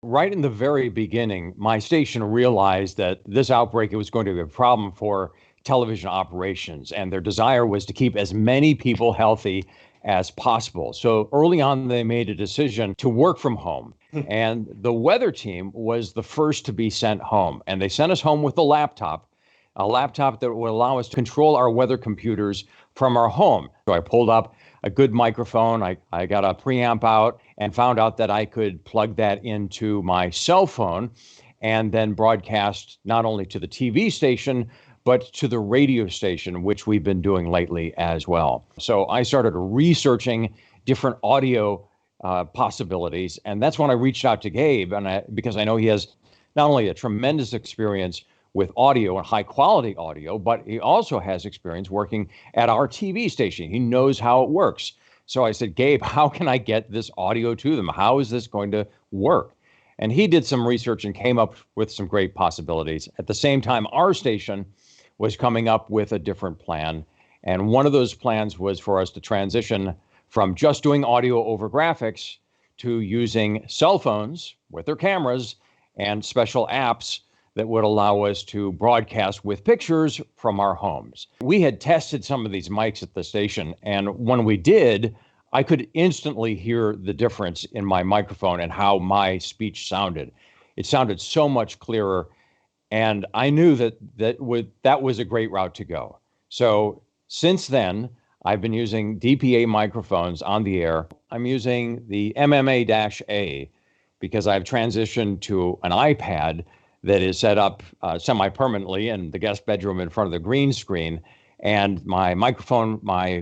Right in the very beginning, my station realized that this outbreak was going to be a problem for television operations, and their desire was to keep as many people healthy as possible. So early on, they made a decision to work from home. And the weather team was the first to be sent home. And they sent us home with a laptop that would allow us to control our weather computers from our home. So I pulled up a good microphone. I got a preamp out and found out that I could plug that into my cell phone and then broadcast not only to the TV station, but to the radio station, which we've been doing lately as well. So I started researching different audio possibilities. And that's when I reached out to Gabe, because I know he has not only a tremendous experience with audio and high quality audio, but he also has experience working at our TV station. He knows how it works. So I said, Gabe, how can I get this audio to them? How is this going to work? And he did some research and came up with some great possibilities. At the same time, our station was coming up with a different plan. And one of those plans was for us to transition from just doing audio over graphics to using cell phones with their cameras and special apps that would allow us to broadcast with pictures from our homes. We had tested some of these mics at the station, and when we did, I could instantly hear the difference in my microphone and how my speech sounded. It sounded so much clearer, and I knew that was a great route to go. So since then, I've been using DPA microphones on the air. I'm using the MMA-A because I've transitioned to an iPad that is set up semi-permanently in the guest bedroom in front of the green screen. And my microphone, the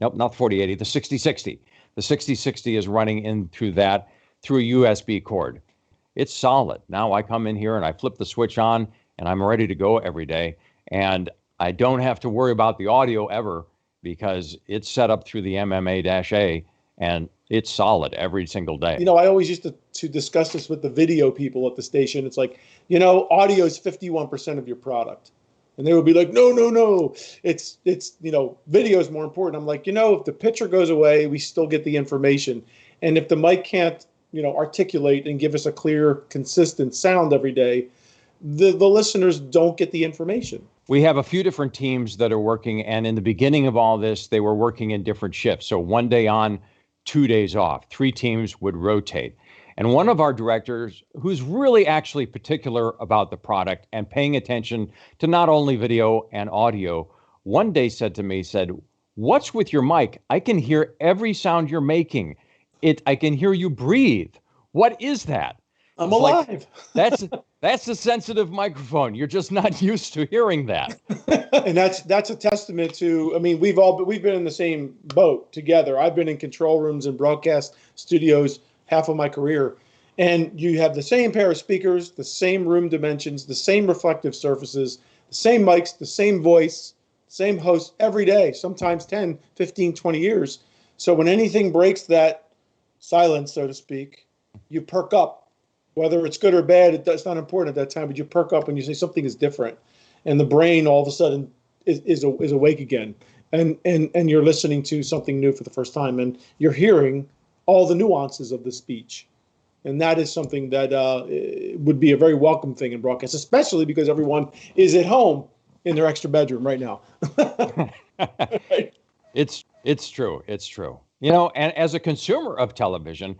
6060. The 6060 is running in through a USB cord. It's solid. Now I come in here and I flip the switch on and I'm ready to go every day. And I don't have to worry about the audio ever because it's set up through the MMA-A and it's solid every single day. I always used to discuss this with the video people at the station. It's like, audio is 51% of your product. And they would be like, no, it's video is more important. I'm like, if the picture goes away, we still get the information. And if the mic can't, articulate and give us a clear, consistent sound every day, the listeners don't get the information. We have a few different teams that are working. And in the beginning of all this, they were working in different shifts. So one day on, 2 days off. 3 teams would rotate. And one of our directors, who's really actually particular about the product and paying attention to not only video and audio, one day said to me, "What's with your mic? I can hear every sound you're making. I can hear you breathe. What is that?" I'm alive. That's a sensitive microphone. You're just not used to hearing that. And that's a testament to, we've been in the same boat together. I've been in control rooms and broadcast studios half of my career. And you have the same pair of speakers, the same room dimensions, the same reflective surfaces, the same mics, the same voice, same host every day, sometimes 10, 15, 20 years. So when anything breaks that silence, so to speak, you perk up. Whether it's good or bad, it's not important at that time, but you perk up when you say something is different. And the brain all of a sudden is awake again. And you're listening to something new for the first time. And you're hearing all the nuances of the speech. And that is something that would be a very welcome thing in broadcast, especially because everyone is at home in their extra bedroom right now. Right? It's true. It's true. And as a consumer of television,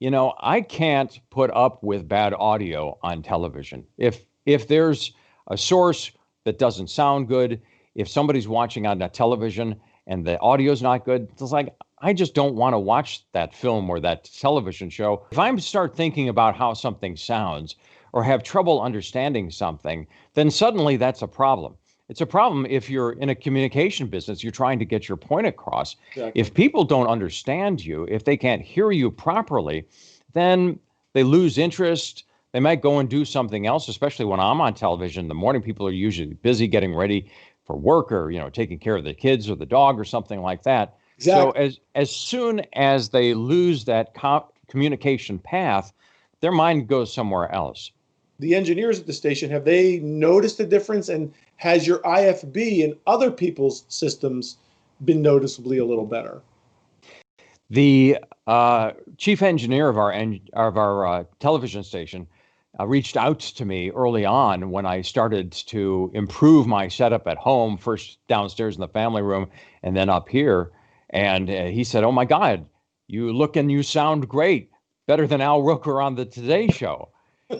I can't put up with bad audio on television. If there's a source that doesn't sound good, if somebody's watching on that television and the audio's not good, it's like, I just don't want to watch that film or that television show. If I start thinking about how something sounds or have trouble understanding something, then suddenly that's a problem. It's a problem if you're in a communication business, you're trying to get your point across. Exactly. If people don't understand you, if they can't hear you properly, then they lose interest. They might go and do something else, especially when I'm on television in the morning. People are usually busy getting ready for work or, taking care of the kids or the dog or something like that. Exactly. So as soon as they lose that communication path, their mind goes somewhere else. The engineers at the station, have they noticed a difference? And has your IFB and other people's systems been noticeably a little better? The chief engineer of our television station reached out to me early on when I started to improve my setup at home, first downstairs in the family room and then up here. And he said, "Oh my God, you look and you sound great, better than Al Roker on the Today Show."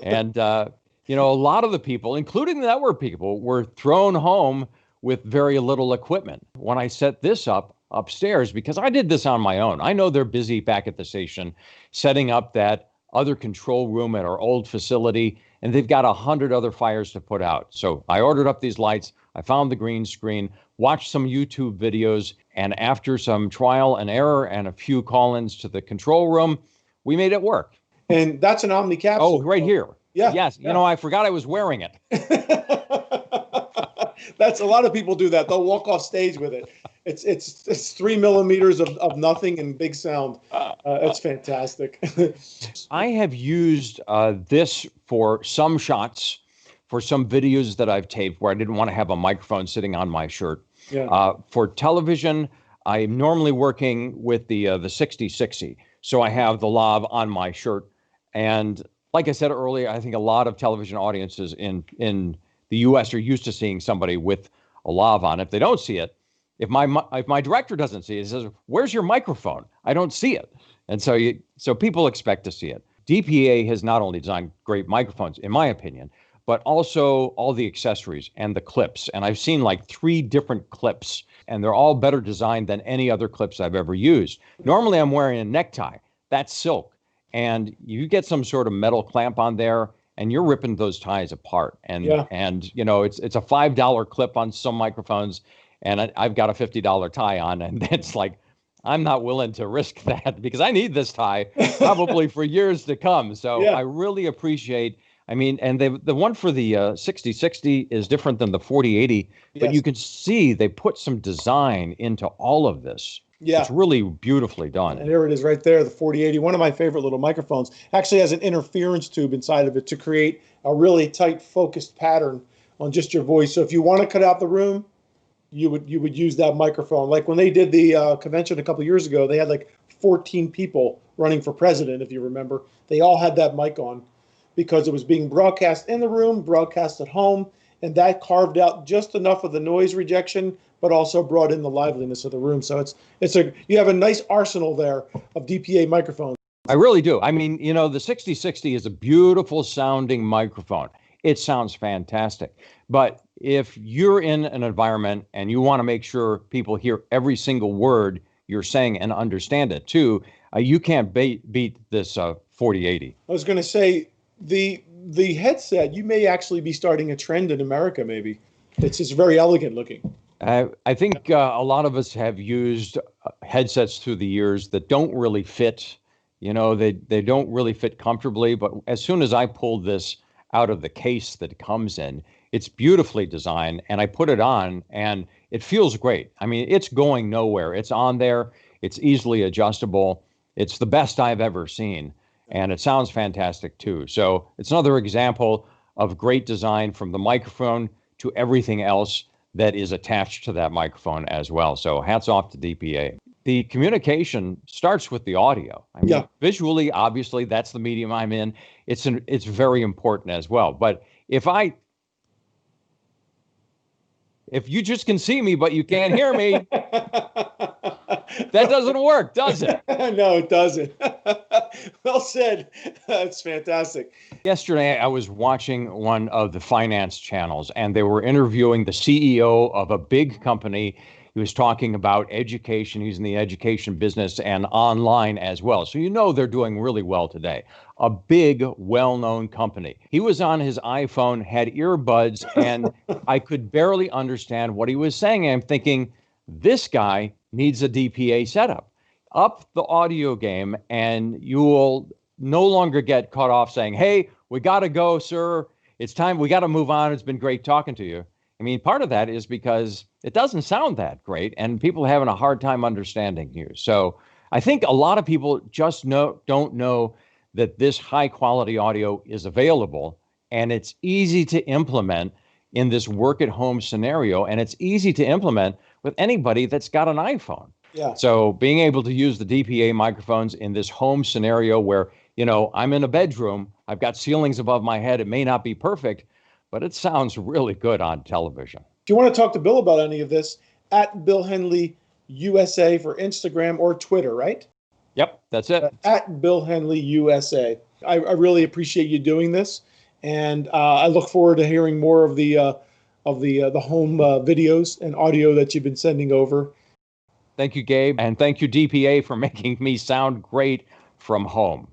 And a lot of the people, including the network people, were thrown home with very little equipment. When I set this up upstairs, because I did this on my own, I know they're busy back at the station setting up that other control room at our old facility, and they've got 100 other fires to put out. So I ordered up these lights. I found the green screen, watched some YouTube videos, and after some trial and error and a few call-ins to the control room, we made it work. And that's an Omni capsule. Oh, right here. Yeah. Yes. Yeah. I forgot I was wearing it. That's a lot of people do that. They'll walk off stage with it. It's 3 millimeters of nothing and big sound. That's fantastic. I have used this for some shots, for some videos that I've taped where I didn't want to have a microphone sitting on my shirt. Yeah. For television, I'm normally working with the 6060, so I have the lav on my shirt. And like I said earlier, I think a lot of television audiences in the U.S. are used to seeing somebody with a lav on. If they don't see it, if my director doesn't see it, he says, "Where's your microphone?" I don't see it. And so people expect to see it. DPA has not only designed great microphones, in my opinion, but also all the accessories and the clips. And I've seen like 3 different clips, and they're all better designed than any other clips I've ever used. Normally, I'm wearing a necktie. That's silk. And you get some sort of metal clamp on there, and you're ripping those ties apart. And it's a $5 clip on some microphones, and I've got a $50 tie on, and it's like, I'm not willing to risk that because I need this tie probably for years to come. So Yeah. I really appreciate. And the one for the 6060 is different than the 4080, but Yes. you can see they put some design into all of this. Yeah. It's really beautifully done. And there it is right there, the 4080, one of my favorite little microphones. Actually has an interference tube inside of it to create a really tight focused pattern on just your voice. So if you want to cut out the room, you would use that microphone. Like when they did the convention a couple of years ago, they had like 14 people running for president, if you remember. They all had that mic on because it was being broadcast in the room, broadcast at home, and that carved out just enough of the noise rejection, but also brought in the liveliness of the room. So you have a nice arsenal there of DPA microphones. I really do. The 6060 is a beautiful sounding microphone. It sounds fantastic. But if you're in an environment and you want to make sure people hear every single word you're saying and understand it too, you can't beat this 4080. I was going to say, the headset, you may actually be starting a trend in America, maybe. It's just very elegant looking. I think a lot of us have used headsets through the years that don't really fit. They don't really fit comfortably. But as soon as I pulled this out of the case that it comes in, it's beautifully designed, and I put it on, and it feels great. It's going nowhere. It's on there. It's easily adjustable. It's the best I've ever seen, and it sounds fantastic too. So it's another example of great design from the microphone to everything else that is attached to that microphone as well. So hats off to DPA. The communication starts with the audio. Visually, obviously, that's the medium I'm in. It's very important as well. But if you just can see me, but you can't hear me, that doesn't work, does it? No, it doesn't. Well said. That's fantastic. Yesterday, I was watching one of the finance channels, and they were interviewing the CEO of a big company. He was talking about education. He's in the education business and online as well. So they're doing really well today. A big, well-known company. He was on his iPhone, had earbuds, and I could barely understand what he was saying. I'm thinking, this guy needs a DPA setup. Up the audio game, and you will no longer get caught off saying, "Hey, we got to go, sir. It's time. We got to move on. It's been great talking to you." Part of that is because it doesn't sound that great, and people are having a hard time understanding you. So I think a lot of people just don't know that this high quality audio is available, and it's easy to implement in this work at home scenario, and it's easy to implement with anybody that's got an iPhone. Yeah. So being able to use the DPA microphones in this home scenario where, I'm in a bedroom, I've got ceilings above my head. It may not be perfect, but it sounds really good on television. If you want to talk to Bill about any of this, at Bill Henley USA for Instagram or Twitter, right? Yep, that's it. At Bill Henley USA. I really appreciate you doing this, and I look forward to hearing more of the home videos and audio that you've been sending over. Thank you, Gabe, and thank you, DPA, for making me sound great from home.